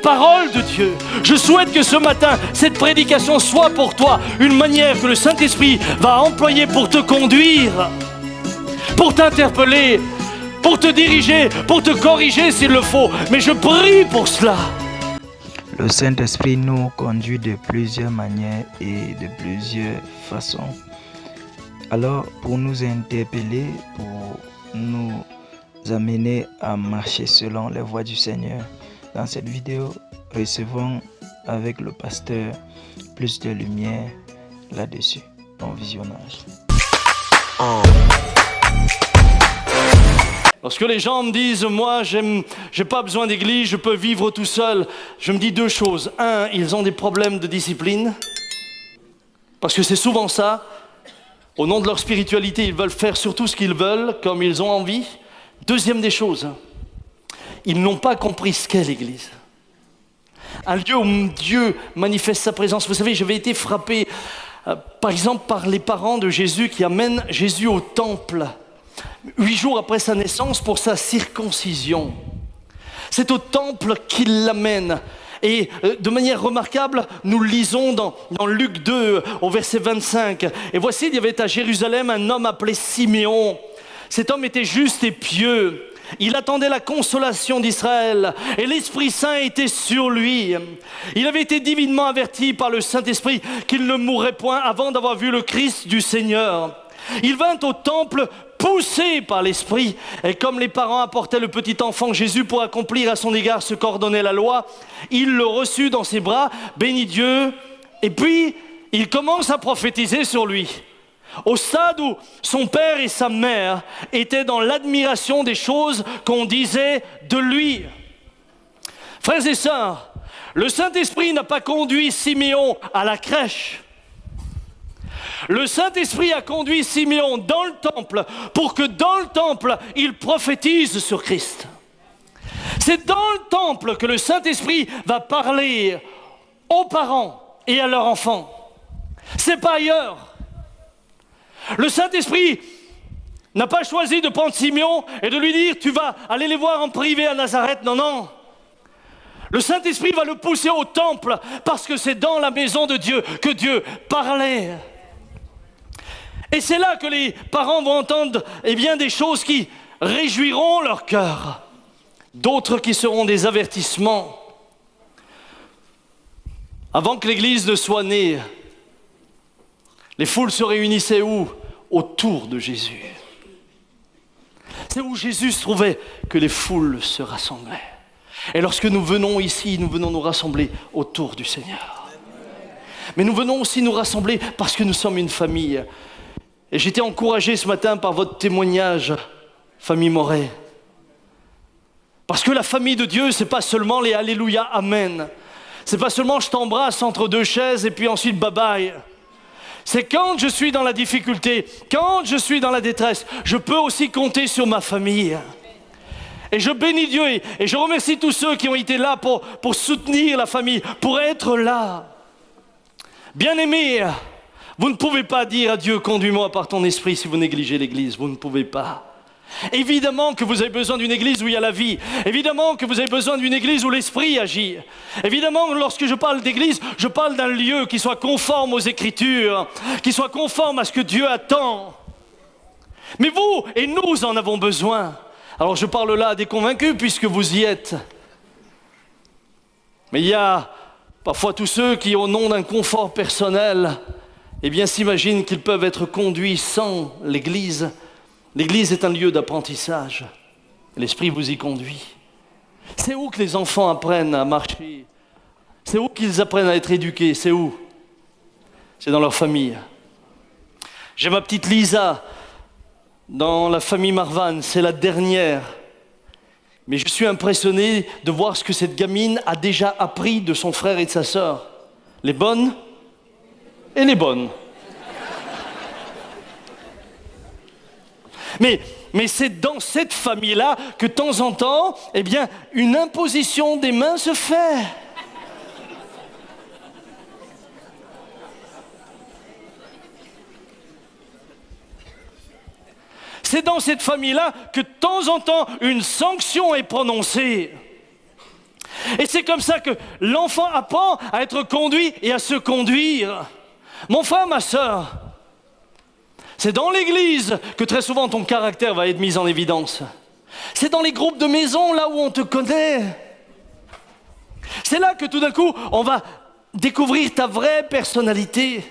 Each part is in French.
parole de Dieu. Je souhaite que ce matin, cette prédication soit pour toi une manière que le Saint-Esprit va employer pour te conduire, pour t'interpeller, pour te diriger, pour te corriger s'il le faut. Mais je prie pour cela. Le Saint-Esprit nous conduit de plusieurs manières et de plusieurs façons. Alors, pour nous interpeller, pour nous amener à marcher selon les voies du Seigneur, dans cette vidéo, recevons avec le pasteur plus de lumière là-dessus. Bon visionnage. Lorsque les gens me disent, moi, j'ai pas besoin d'église, je peux vivre tout seul, je me dis deux choses. Un, ils ont des problèmes de discipline, parce que c'est souvent ça. Au nom de leur spiritualité, ils veulent faire surtout ce qu'ils veulent, comme ils ont envie. Deuxième des choses, ils n'ont pas compris ce qu'est l'église. Un lieu où Dieu manifeste sa présence. Vous savez, j'avais été frappé, par exemple, par les parents de Jésus qui amènent Jésus au temple 8 jours après sa naissance pour sa circoncision. C'est au temple qu'ils l'amènent. Et de manière remarquable, nous lisons dans Luc 2 au verset 25. Et voici, il y avait à Jérusalem un homme appelé Siméon. Cet homme était juste et pieux. Il attendait la consolation d'Israël et l'Esprit Saint était sur lui. Il avait été divinement averti par le Saint-Esprit qu'il ne mourrait point avant d'avoir vu le Christ du Seigneur. Il vint au temple poussé par l'Esprit, et comme les parents apportaient le petit enfant Jésus pour accomplir à son égard ce qu'ordonnait la loi, il le reçut dans ses bras, bénit Dieu, et puis il commence à prophétiser sur lui. Au stade où son père et sa mère étaient dans l'admiration des choses qu'on disait de lui. Frères et sœurs, le Saint-Esprit n'a pas conduit Siméon à la crèche. Le Saint-Esprit a conduit Siméon dans le temple pour que dans le temple, il prophétise sur Christ. C'est dans le temple que le Saint-Esprit va parler aux parents et à leurs enfants. C'est pas ailleurs. Le Saint-Esprit n'a pas choisi de prendre Siméon et de lui dire « tu vas aller les voir en privé à Nazareth ». Non, non. Le Saint-Esprit va le pousser au temple parce que c'est dans la maison de Dieu que Dieu parlait. Et c'est là que les parents vont entendre des choses qui réjouiront leur cœur, d'autres qui seront des avertissements. Avant que l'Église ne soit née, les foules se réunissaient où? Autour de Jésus. C'est où Jésus se trouvait que les foules se rassemblaient. Et lorsque nous venons ici, nous venons nous rassembler autour du Seigneur. Mais nous venons aussi nous rassembler parce que nous sommes une famille. Et j'étais encouragé ce matin par votre témoignage, famille Moret. Parce que la famille de Dieu, c'est pas seulement les Alléluia, Amen. C'est pas seulement je t'embrasse entre deux chaises et puis ensuite bye bye. C'est quand je suis dans la difficulté, quand je suis dans la détresse, je peux aussi compter sur ma famille. Et je bénis Dieu et je remercie tous ceux qui ont été là pour soutenir la famille, pour être là. Bien-aimés, vous ne pouvez pas dire à Dieu, conduis-moi par ton esprit si vous négligez l'église, vous ne pouvez pas. Évidemment que vous avez besoin d'une église où il y a la vie. Évidemment que vous avez besoin d'une église où l'esprit agit. Évidemment, lorsque je parle d'église, je parle d'un lieu qui soit conforme aux Écritures, qui soit conforme à ce que Dieu attend. Mais vous et nous en avons besoin. Alors je parle là à des convaincus puisque vous y êtes. Mais il y a parfois tous ceux qui, au nom d'un confort personnel, s'imaginent qu'ils peuvent être conduits sans l'église. L'église est un lieu d'apprentissage. L'Esprit vous y conduit. C'est où que les enfants apprennent à marcher? C'est où qu'ils apprennent à être éduqués? C'est où? C'est dans leur famille. J'ai ma petite Lisa dans la famille Marvan, c'est la dernière. Mais je suis impressionné de voir ce que cette gamine a déjà appris de son frère et de sa sœur. Les bonnes et les bonnes. Mais c'est dans cette famille-là que de temps en temps, une imposition des mains se fait. C'est dans cette famille-là que de temps en temps, une sanction est prononcée. Et c'est comme ça que l'enfant apprend à être conduit et à se conduire. Mon frère, ma sœur, c'est dans l'église que très souvent ton caractère va être mis en évidence. C'est dans les groupes de maison, là où on te connaît. C'est là que tout d'un coup, on va découvrir ta vraie personnalité.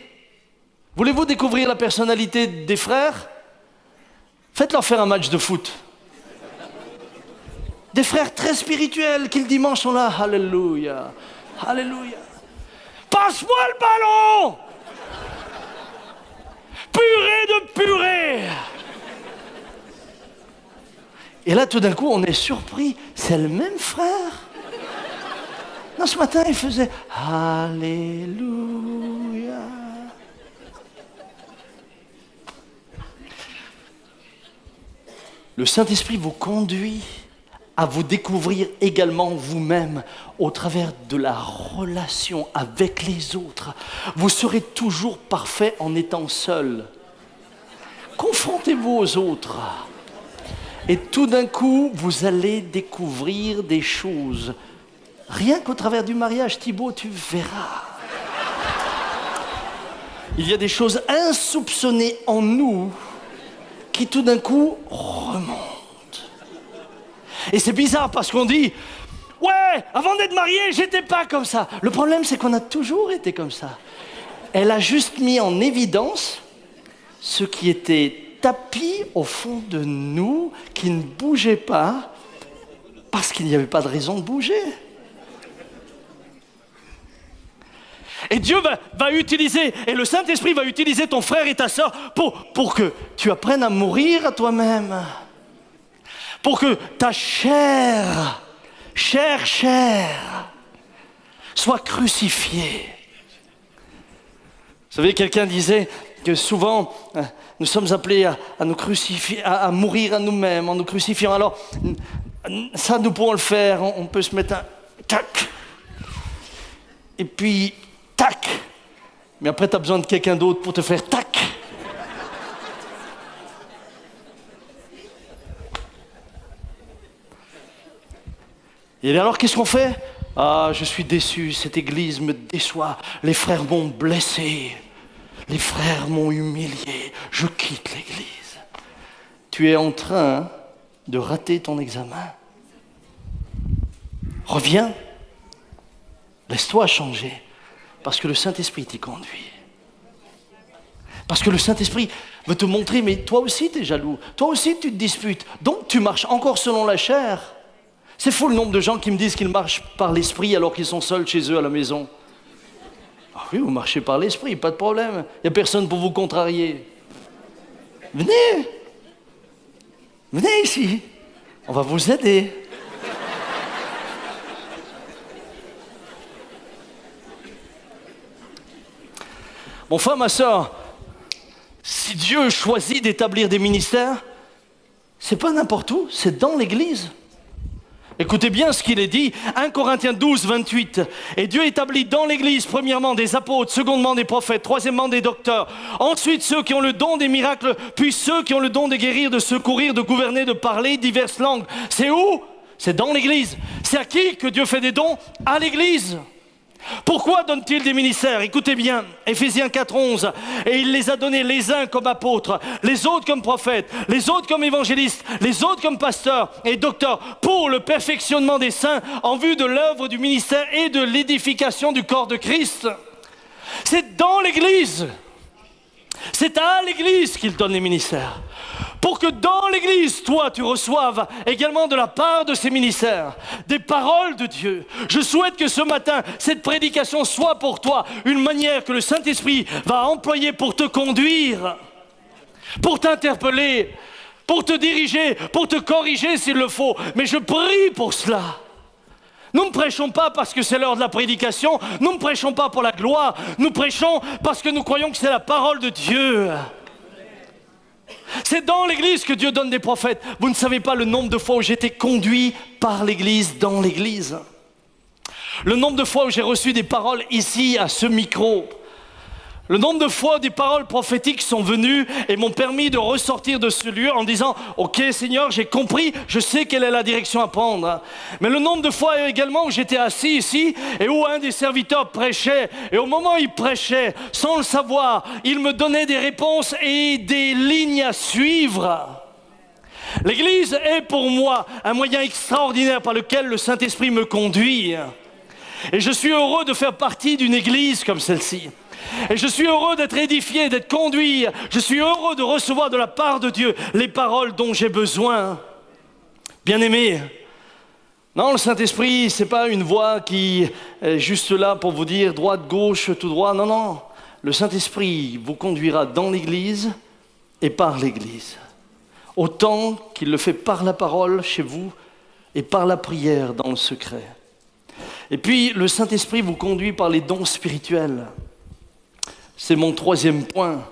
Voulez-vous découvrir la personnalité des frères? Faites-leur faire un match de foot. Des frères très spirituels qui le dimanche sont là. Alléluia, alléluia. Passe-moi le ballon! Purée de purée! Et là, tout d'un coup, on est surpris. C'est le même frère. Non, ce matin, il faisait Alléluia. Le Saint-Esprit vous conduit à vous découvrir également vous-même au travers de la relation avec les autres. Vous serez toujours parfait en étant seul. Confrontez-vous aux autres. Et tout d'un coup, vous allez découvrir des choses. Rien qu'au travers du mariage, Thibaut, tu verras. Il y a des choses insoupçonnées en nous qui tout d'un coup remontent. Et c'est bizarre parce qu'on dit « Ouais, avant d'être marié, j'étais pas comme ça ». Le problème, c'est qu'on a toujours été comme ça. Elle a juste mis en évidence ce qui était tapis au fond de nous, qui ne bougeait pas, parce qu'il n'y avait pas de raison de bouger. Et Dieu va utiliser, et le Saint-Esprit va utiliser ton frère et ta sœur pour que tu apprennes à mourir à toi-même. Pour que ta chair soit crucifiée. Vous savez, quelqu'un disait que souvent, nous sommes appelés à nous crucifier, à mourir à nous-mêmes en nous crucifiant. Alors, ça, nous pourrons le faire. On peut se mettre un tac. Et puis, tac. Mais après, tu as besoin de quelqu'un d'autre pour te faire tac. Et alors, qu'est-ce qu'on fait? Ah, je suis déçu, cette église me déçoit. Les frères m'ont blessé. Les frères m'ont humilié. Je quitte l'église. Tu es en train de rater ton examen. Reviens. Laisse-toi changer. Parce que le Saint-Esprit t'y conduit. Parce que le Saint-Esprit veut te montrer, mais toi aussi tu es jaloux. Toi aussi tu te disputes. Donc tu marches encore selon la chair. C'est fou le nombre de gens qui me disent qu'ils marchent par l'esprit alors qu'ils sont seuls chez eux à la maison. Ah oui, vous marchez par l'esprit, pas de problème. Il n'y a personne pour vous contrarier. Venez. Venez ici. On va vous aider. Mon frère, ma soeur, si Dieu choisit d'établir des ministères, c'est pas n'importe où, c'est dans l'église. Écoutez bien ce qu'il est dit, 1 Corinthiens 12, 28. Et Dieu établit dans l'Église, premièrement, des apôtres, secondement, des prophètes, troisièmement, des docteurs. Ensuite, ceux qui ont le don des miracles, puis ceux qui ont le don de guérir, de secourir, de gouverner, de parler diverses langues. C'est où? C'est dans l'Église. C'est à qui que Dieu fait des dons? À l'Église. Pourquoi donne-t-il des ministères? Écoutez bien, Éphésiens 4, 11. Et il les a donnés les uns comme apôtres, les autres comme prophètes, les autres comme évangélistes, les autres comme pasteurs et docteurs, pour le perfectionnement des saints, en vue de l'œuvre du ministère et de l'édification du corps de Christ. C'est dans l'Église. C'est à l'Église qu'il donne les ministères. Pour que dans l'Église, toi, tu reçoives également de la part de ces ministères des paroles de Dieu. Je souhaite que ce matin, cette prédication soit pour toi une manière que le Saint-Esprit va employer pour te conduire, pour t'interpeller, pour te diriger, pour te corriger s'il le faut. Mais je prie pour cela. Nous ne prêchons pas parce que c'est l'heure de la prédication, nous ne prêchons pas pour la gloire, nous prêchons parce que nous croyons que c'est la parole de Dieu. C'est dans l'église que Dieu donne des prophètes. Vous ne savez pas le nombre de fois où j'ai été conduit par l'église, dans l'église. Le nombre de fois où j'ai reçu des paroles ici, à ce micro. Le nombre de fois des paroles prophétiques sont venues et m'ont permis de ressortir de ce lieu en disant « Ok Seigneur, j'ai compris, je sais quelle est la direction à prendre. » Mais le nombre de fois également où j'étais assis ici et où un des serviteurs prêchait, et au moment où il prêchait, sans le savoir, il me donnait des réponses et des lignes à suivre. L'Église est pour moi un moyen extraordinaire par lequel le Saint-Esprit me conduit. Et je suis heureux de faire partie d'une Église comme celle-ci. Et je suis heureux d'être édifié, d'être conduit. Je suis heureux de recevoir de la part de Dieu les paroles dont j'ai besoin. Bien-aimés, non, le Saint-Esprit, ce n'est pas une voix qui est juste là pour vous dire droite, gauche, tout droit. Non, non. Le Saint-Esprit vous conduira dans l'Église et par l'Église. Autant qu'il le fait par la parole chez vous et par la prière dans le secret. Et puis, le Saint-Esprit vous conduit par les dons spirituels. C'est mon troisième point.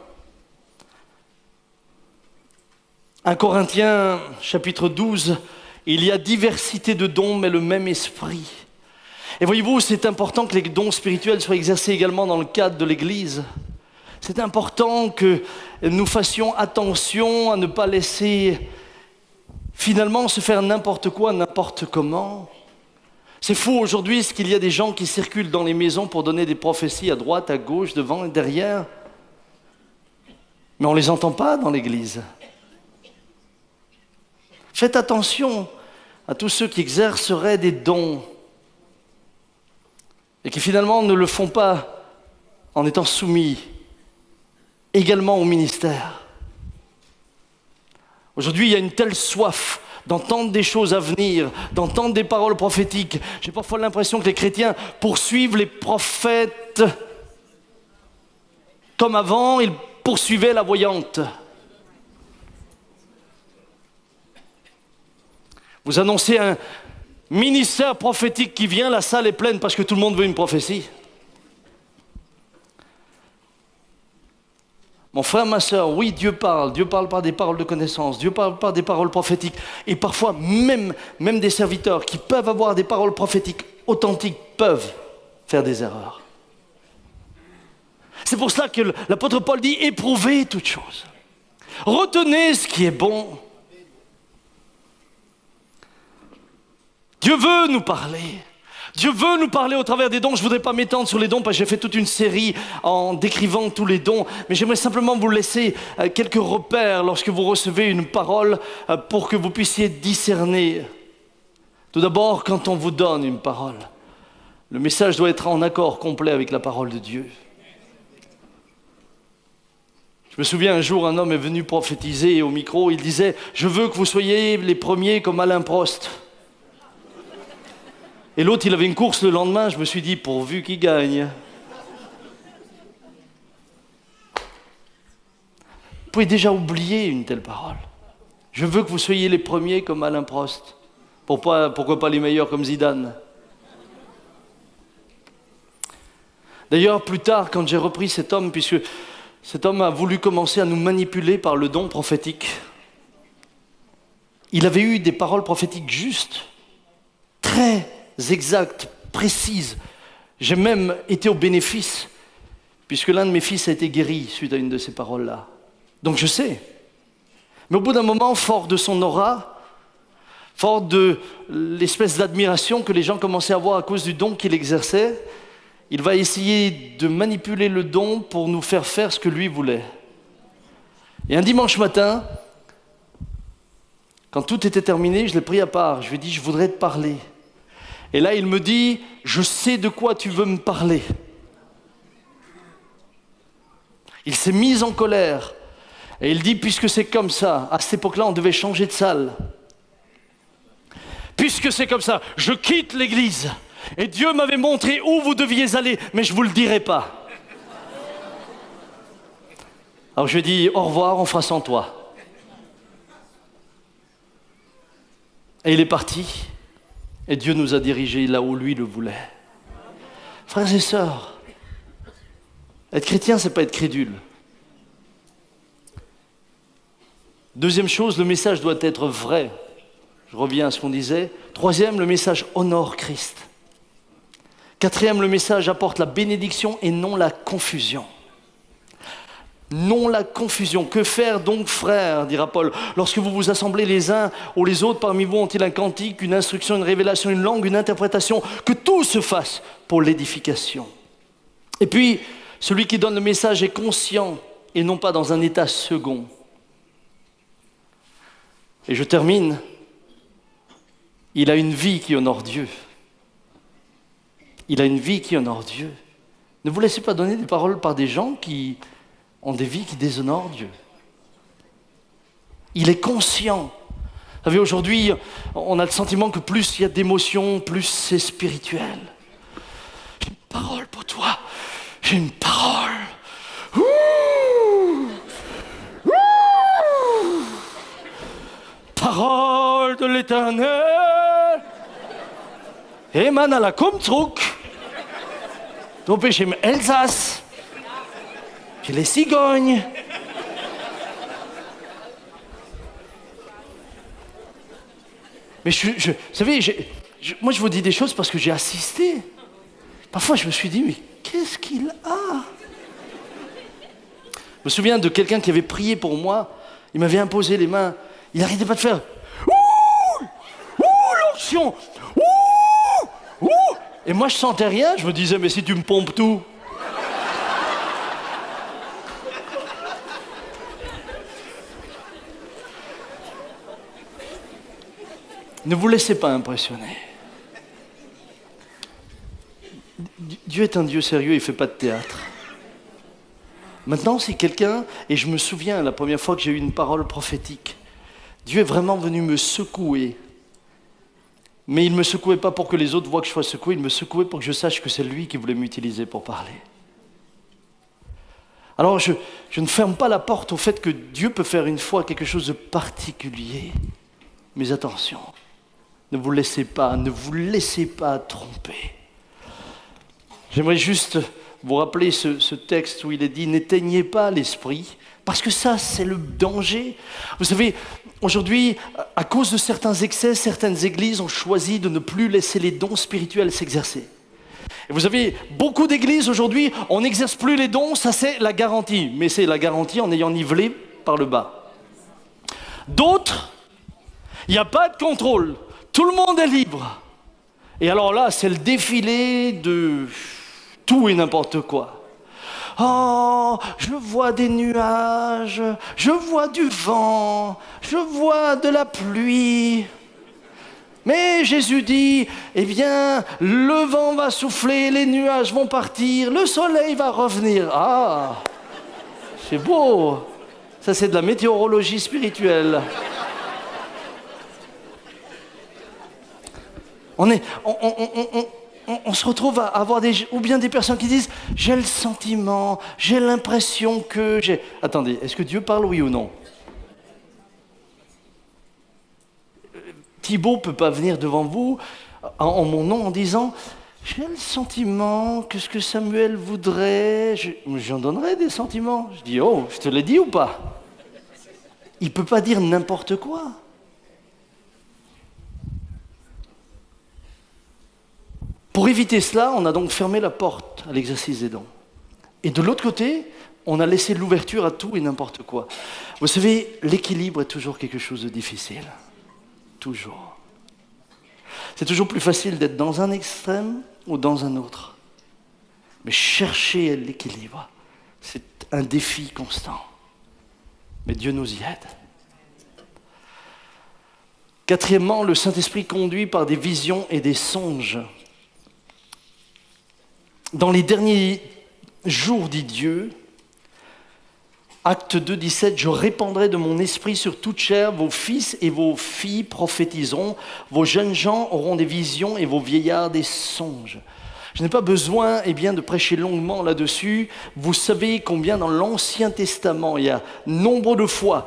1 Corinthiens, chapitre 12, il y a diversité de dons, mais le même esprit. Et voyez-vous, c'est important que les dons spirituels soient exercés également dans le cadre de l'Église. C'est important que nous fassions attention à ne pas laisser finalement se faire n'importe quoi, n'importe comment. C'est fou aujourd'hui ce qu'il y a des gens qui circulent dans les maisons pour donner des prophéties à droite, à gauche, devant et derrière. Mais on ne les entend pas dans l'Église. Faites attention à tous ceux qui exerceraient des dons et qui finalement ne le font pas en étant soumis également au ministère. Aujourd'hui, il y a une telle soif d'entendre des choses à venir, d'entendre des paroles prophétiques. J'ai parfois l'impression que les chrétiens poursuivent les prophètes comme avant, ils poursuivaient la voyante. Vous annoncez un ministère prophétique qui vient, la salle est pleine parce que tout le monde veut une prophétie. Mon frère, ma sœur, oui, Dieu parle par des paroles de connaissance, Dieu parle par des paroles prophétiques. Et parfois, même des serviteurs qui peuvent avoir des paroles prophétiques authentiques peuvent faire des erreurs. C'est pour cela que l'apôtre Paul dit « éprouvez toutes choses. Retenez ce qui est bon. » Dieu veut nous parler. Dieu veut nous parler au travers des dons. Je ne voudrais pas m'étendre sur les dons parce que j'ai fait toute une série en décrivant tous les dons. Mais j'aimerais simplement vous laisser quelques repères lorsque vous recevez une parole pour que vous puissiez discerner. Tout d'abord, quand on vous donne une parole, le message doit être en accord complet avec la parole de Dieu. Je me souviens un jour, un homme est venu prophétiser au micro. Il disait « Je veux que vous soyez les premiers comme Alain Prost. » Et l'autre, il avait une course le lendemain, je me suis dit, pourvu qu'il gagne. Vous pouvez déjà oublier une telle parole. Je veux que vous soyez les premiers comme Alain Prost. Pourquoi pas les meilleurs comme Zidane? D'ailleurs, plus tard, quand j'ai repris cet homme, puisque cet homme a voulu commencer à nous manipuler par le don prophétique, il avait eu des paroles prophétiques justes, très exactes, précises. J'ai même été au bénéfice, puisque l'un de mes fils a été guéri suite à une de ces paroles-là. Donc je sais. Mais au bout d'un moment, fort de son aura, fort de l'espèce d'admiration que les gens commençaient à avoir à cause du don qu'il exerçait, il va essayer de manipuler le don pour nous faire faire ce que lui voulait. Et un dimanche matin, quand tout était terminé, je l'ai pris à part. Je lui ai dit, je voudrais te parler. Et là, il me dit, je sais de quoi tu veux me parler. Il s'est mis en colère. Et il dit, puisque c'est comme ça, à cette époque-là, on devait changer de salle. Puisque c'est comme ça, je quitte l'église. Et Dieu m'avait montré où vous deviez aller, mais je ne vous le dirai pas. Alors je lui ai dit, au revoir, on fera sans toi. Et il est parti. Et Dieu nous a dirigés là où lui le voulait. Frères et sœurs, être chrétien, c'est pas être crédule. Deuxième chose, le message doit être vrai. Je reviens à ce qu'on disait. Troisième, le message honore Christ. Quatrième, le message apporte la bénédiction et non la confusion. Non la confusion. Que faire donc, frères, dira Paul, lorsque vous vous assemblez les uns ou les autres, parmi vous ont-ils un cantique, une instruction, une révélation, une langue, une interprétation? Que tout se fasse pour l'édification. Et puis, celui qui donne le message est conscient et non pas dans un état second. Et je termine. Il a une vie qui honore Dieu. Il a une vie qui honore Dieu. Ne vous laissez pas donner des paroles par des gens qui ont des vies qui déshonorent Dieu. Il est conscient. Vous savez, aujourd'hui, on a le sentiment que plus il y a d'émotions, plus c'est spirituel. J'ai une parole pour toi. J'ai une parole. Ouh! Ouh! Parole de l'Éternel. Émane à la Kumtruk. Donc, j'ai Elsace. J'ai les cigognes. Mais vous savez, moi je vous dis des choses parce que j'ai assisté. Parfois je me suis dit, mais qu'est-ce qu'il a? Je me souviens de quelqu'un qui avait prié pour moi. Il m'avait imposé les mains. Il n'arrêtait pas de faire ouh, ouh, l'onction, ouh, ouh. Et moi je sentais rien. Je me disais, mais si tu me pompes tout. Ne vous laissez pas impressionner. Dieu est un Dieu sérieux, il ne fait pas de théâtre. Maintenant, si quelqu'un, et je me souviens la première fois que j'ai eu une parole prophétique, Dieu est vraiment venu me secouer. Mais il ne me secouait pas pour que les autres voient que je sois secoué, il me secouait pour que je sache que c'est lui qui voulait m'utiliser pour parler. Alors, je ne ferme pas la porte au fait que Dieu peut faire une fois quelque chose de particulier. Mais attention. Ne vous laissez pas tromper. J'aimerais juste vous rappeler ce texte où il est dit « N'éteignez pas l'esprit », parce que ça, c'est le danger. Vous savez, aujourd'hui, à cause de certains excès, certaines églises ont choisi de ne plus laisser les dons spirituels s'exercer. Et vous savez, beaucoup d'églises aujourd'hui, on n'exerce plus les dons, ça c'est la garantie. Mais c'est la garantie en ayant nivelé par le bas. D'autres, il n'y a pas de contrôle. Tout le monde est libre. Et alors là, c'est le défilé de tout et n'importe quoi. Oh, je vois des nuages, je vois du vent, je vois de la pluie. Mais Jésus dit, eh bien, le vent va souffler, les nuages vont partir, le soleil va revenir. Ah, c'est beau. Ça, c'est de la météorologie spirituelle. On se retrouve à avoir ou bien des personnes qui disent « J'ai le sentiment, j'ai l'impression que j'ai... » Attendez, est-ce que Dieu parle, oui ou non? Thibaut ne peut pas venir devant vous en mon nom en disant « J'ai le sentiment que ce que Samuel voudrait... » J'en donnerai des sentiments. Je dis « Oh, je te l'ai dit ou pas ?» Il ne peut pas dire n'importe quoi. Pour éviter cela, on a donc fermé la porte à l'exercice des dons. Et de l'autre côté, on a laissé l'ouverture à tout et n'importe quoi. Vous savez, l'équilibre est toujours quelque chose de difficile. Toujours. C'est toujours plus facile d'être dans un extrême ou dans un autre. Mais chercher l'équilibre, c'est un défi constant. Mais Dieu nous y aide. Quatrièmement, le Saint-Esprit conduit par des visions et des songes. Dans les derniers jours, dit Dieu, Acte 2, 17, « Je répandrai de mon esprit sur toute chair, vos fils et vos filles prophétiseront, vos jeunes gens auront des visions et vos vieillards des songes. » Je n'ai pas besoin de prêcher longuement là-dessus. Vous savez combien dans l'Ancien Testament, il y a nombre de fois,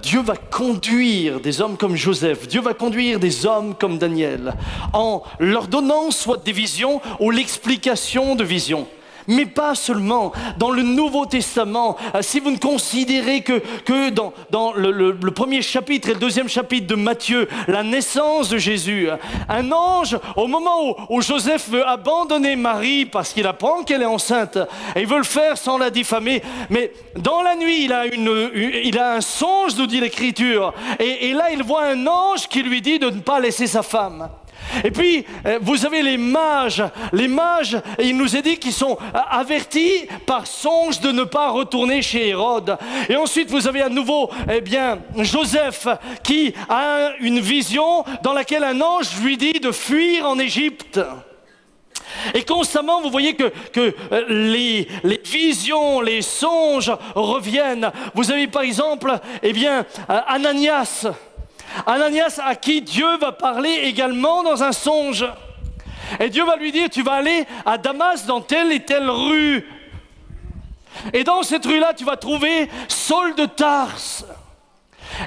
Dieu va conduire des hommes comme Joseph, Dieu va conduire des hommes comme Daniel, en leur donnant soit des visions ou l'explication de visions. Mais pas seulement. Dans le Nouveau Testament, si vous ne considérez que dans le premier chapitre et le deuxième chapitre de Matthieu, la naissance de Jésus, un ange, au moment où Joseph veut abandonner Marie parce qu'il apprend qu'elle est enceinte, et il veut le faire sans la diffamer, mais dans la nuit, il a un songe, nous dit l'Écriture, et là il voit un ange qui lui dit de ne pas laisser sa femme. Et puis, vous avez les mages, il nous est dit qu'ils sont avertis par songe de ne pas retourner chez Hérode. Et ensuite, vous avez à nouveau, Joseph qui a une vision dans laquelle un ange lui dit de fuir en Égypte. Et constamment, vous voyez que les visions, les songes reviennent. Vous avez par exemple, Ananias à qui Dieu va parler également dans un songe. Et Dieu va lui dire, tu vas aller à Damas dans telle et telle rue. Et dans cette rue-là, tu vas trouver Saul de Tarse.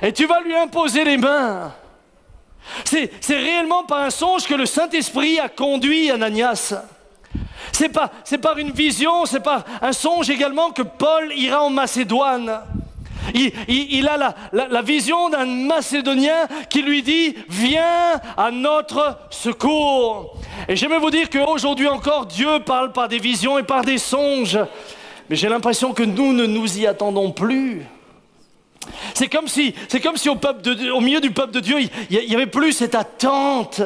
Et tu vas lui imposer les mains. C'est réellement par un songe que le Saint-Esprit a conduit Ananias. C'est par une vision, c'est par un songe également que Paul ira en Macédoine. Il a la vision d'un Macédonien qui lui dit « Viens à notre secours ». Et j'aimerais vous dire qu'aujourd'hui encore, Dieu parle par des visions et par des songes. Mais j'ai l'impression que nous ne nous y attendons plus. C'est comme si au milieu du peuple de Dieu, il n'y avait plus cette attente.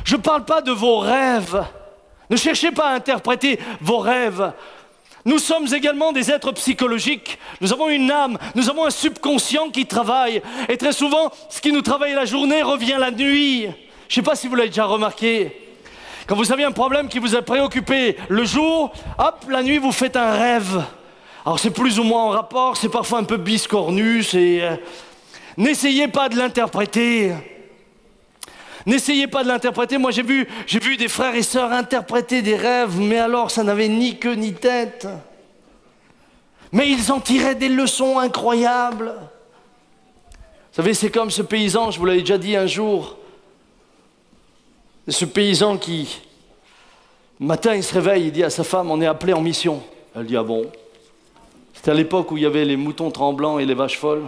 Je ne parle pas de vos rêves. Ne cherchez pas à interpréter vos rêves. Nous sommes également des êtres psychologiques. Nous avons une âme, nous avons un subconscient qui travaille. Et très souvent, ce qui nous travaille la journée revient la nuit. Je ne sais pas si vous l'avez déjà remarqué. Quand vous avez un problème qui vous a préoccupé le jour, hop, la nuit, vous faites un rêve. Alors c'est plus ou moins en rapport, c'est parfois un peu biscornu. N'essayez pas de l'interpréter. N'essayez pas de l'interpréter. Moi, j'ai vu des frères et sœurs interpréter des rêves, mais alors, ça n'avait ni queue ni tête. Mais ils en tiraient des leçons incroyables. Vous savez, c'est comme ce paysan, je vous l'avais déjà dit un jour, ce paysan qui, le matin, il se réveille, il dit à sa femme, on est appelé en mission. Elle dit, ah bon? C'était à l'époque où il y avait les moutons tremblants et les vaches folles.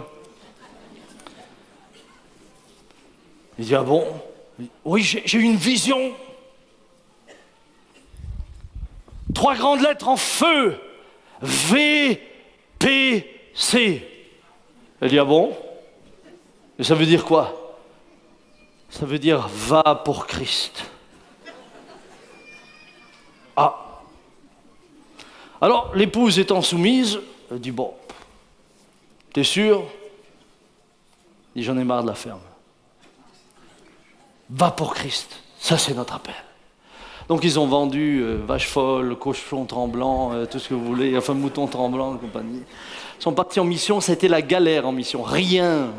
Il dit, ah bon? Oui, j'ai eu une vision. 3 grandes lettres en feu. VPC. Elle dit, ah bon? Et ça veut dire quoi? Ça veut dire, va pour Christ. Ah. Alors, l'épouse étant soumise, elle dit, bon, t'es sûr? Il dit, j'en ai marre de la ferme. Va pour Christ, ça c'est notre appel. Donc ils ont vendu vaches folles, cochons tremblants, tout ce que vous voulez, enfin moutons tremblants et compagnie. Ils sont partis en mission, c'était la galère en mission. Rien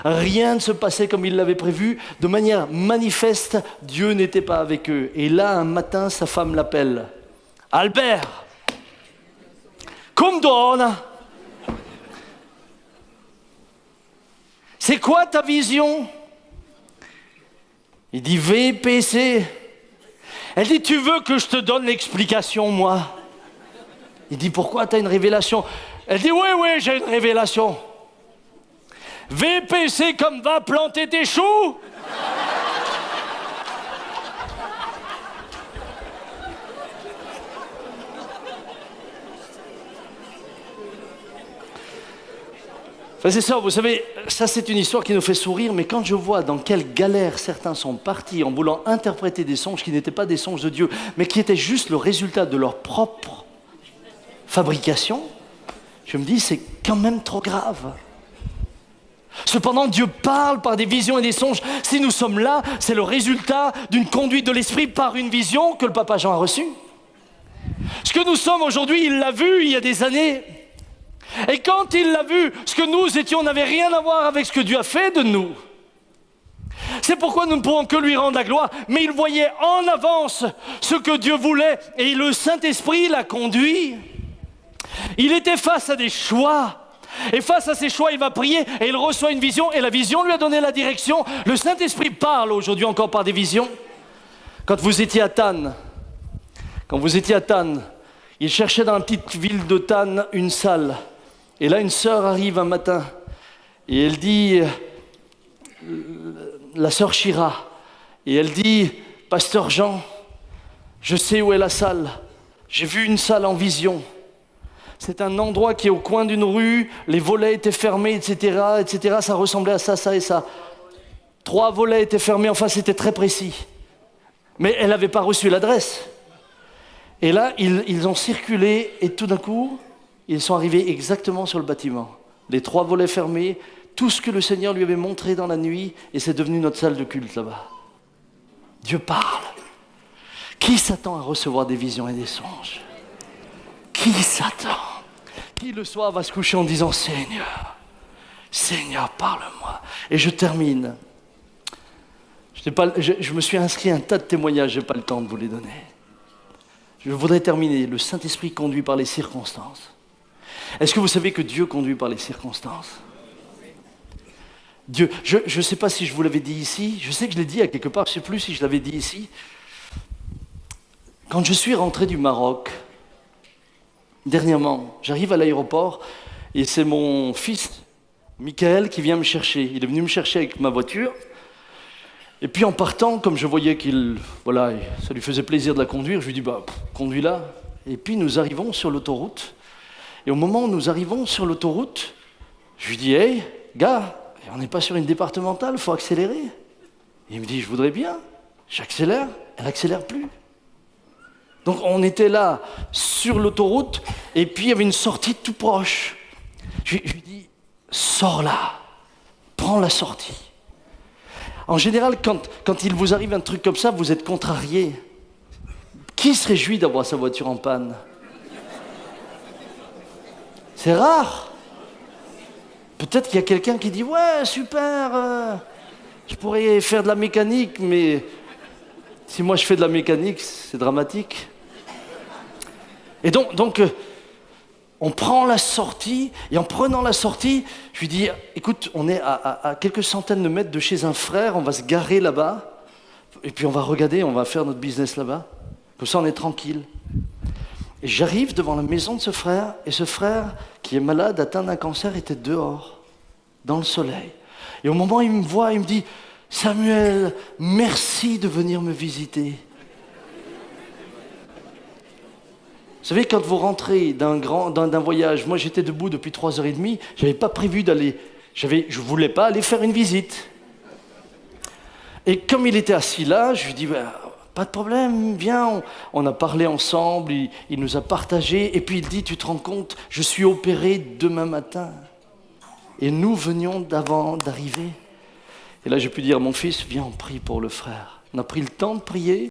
ne se passait comme ils l'avaient prévu. De manière manifeste, Dieu n'était pas avec eux. Et là, un matin, sa femme l'appelle. Albert, come donna. C'est quoi ta vision? Il dit VPC. Elle dit, tu veux que je te donne l'explication, moi? Il dit, pourquoi tu as une révélation? Elle dit, oui, j'ai une révélation. VPC comme va planter tes choux? Frères et sœurs, vous savez, ça c'est une histoire qui nous fait sourire, mais quand je vois dans quelle galère certains sont partis en voulant interpréter des songes qui n'étaient pas des songes de Dieu, mais qui étaient juste le résultat de leur propre fabrication, je me dis c'est quand même trop grave. Cependant, Dieu parle par des visions et des songes. Si nous sommes là, c'est le résultat d'une conduite de l'esprit par une vision que le papa Jean a reçue. Ce que nous sommes aujourd'hui, il l'a vu il y a des années. Et quand il l'a vu, ce que nous étions n'avait rien à voir avec ce que Dieu a fait de nous. C'est pourquoi nous ne pouvons que lui rendre la gloire. Mais il voyait en avance ce que Dieu voulait et le Saint-Esprit l'a conduit. Il était face à des choix. Et face à ces choix, il va prier et il reçoit une vision. Et la vision lui a donné la direction. Le Saint-Esprit parle aujourd'hui encore par des visions. Quand vous étiez à Tannes, Quand vous étiez à Tannes, il cherchait dans la petite ville de Tannes une salle. Et là, une sœur arrive un matin et elle dit, la sœur Chira, et elle dit, Pasteur Jean, je sais où est la salle. J'ai vu une salle en vision. C'est un endroit qui est au coin d'une rue, les volets étaient fermés, etc., etc. Ça ressemblait à ça, ça et ça. 3 volets étaient fermés, enfin c'était très précis. Mais elle n'avait pas reçu l'adresse. Et là, ils ont circulé et tout d'un coup, ils sont arrivés exactement sur le bâtiment. Les 3 volets fermés, tout ce que le Seigneur lui avait montré dans la nuit, et c'est devenu notre salle de culte là-bas. Dieu parle. Qui s'attend à recevoir des visions et des songes? Qui s'attend? Qui le soir va se coucher en disant Seigneur, Seigneur, parle-moi. Et je termine. Je me suis inscrit à un tas de témoignages, je n'ai pas le temps de vous les donner. Je voudrais terminer. Le Saint-Esprit conduit par les circonstances. Est-ce que vous savez que Dieu conduit par les circonstances? Dieu, je ne sais pas si je vous l'avais dit ici, je sais que je l'ai dit à quelque part, je ne sais plus si je l'avais dit ici. Quand je suis rentré du Maroc, dernièrement, j'arrive à l'aéroport et c'est mon fils, Michael, qui vient me chercher. Il est venu me chercher avec ma voiture. Et puis en partant, comme je voyais ça lui faisait plaisir de la conduire, je lui dis, conduis-la. Et puis nous arrivons sur l'autoroute. Et au moment où nous arrivons sur l'autoroute, je lui dis, hey, gars, on n'est pas sur une départementale, il faut accélérer. Et il me dit, je voudrais bien. J'accélère, elle n'accélère plus. Donc on était là, sur l'autoroute, et puis il y avait une sortie tout proche. Je lui dis, sors là, prends la sortie. En général, quand il vous arrive un truc comme ça, vous êtes contrarié. Qui se réjouit d'avoir sa voiture en panne? C'est rare. Peut-être qu'il y a quelqu'un qui dit « Ouais, super, je pourrais faire de la mécanique, mais si moi je fais de la mécanique, c'est dramatique. » Et donc, on prend la sortie, et en prenant la sortie, je lui dis « Écoute, on est à quelques centaines de mètres de chez un frère, on va se garer là-bas, et puis on va regarder, on va faire notre business là-bas. Comme ça, on est tranquille. » Et j'arrive devant la maison de ce frère, et ce frère, qui est malade, atteint d'un cancer, était dehors, dans le soleil. Et au moment où il me voit, il me dit « Samuel, merci de venir me visiter. » Vous savez, quand vous rentrez d'un voyage, moi j'étais debout depuis 3h30, je n'avais pas prévu d'aller, je ne voulais pas aller faire une visite. Et comme il était assis là, je lui dis pas de problème, viens, on a parlé ensemble, il nous a partagé, et puis il dit, tu te rends compte, je suis opéré demain matin. Et nous venions d'arriver. Et là j'ai pu dire à mon fils, viens, on prie pour le frère. On a pris le temps de prier.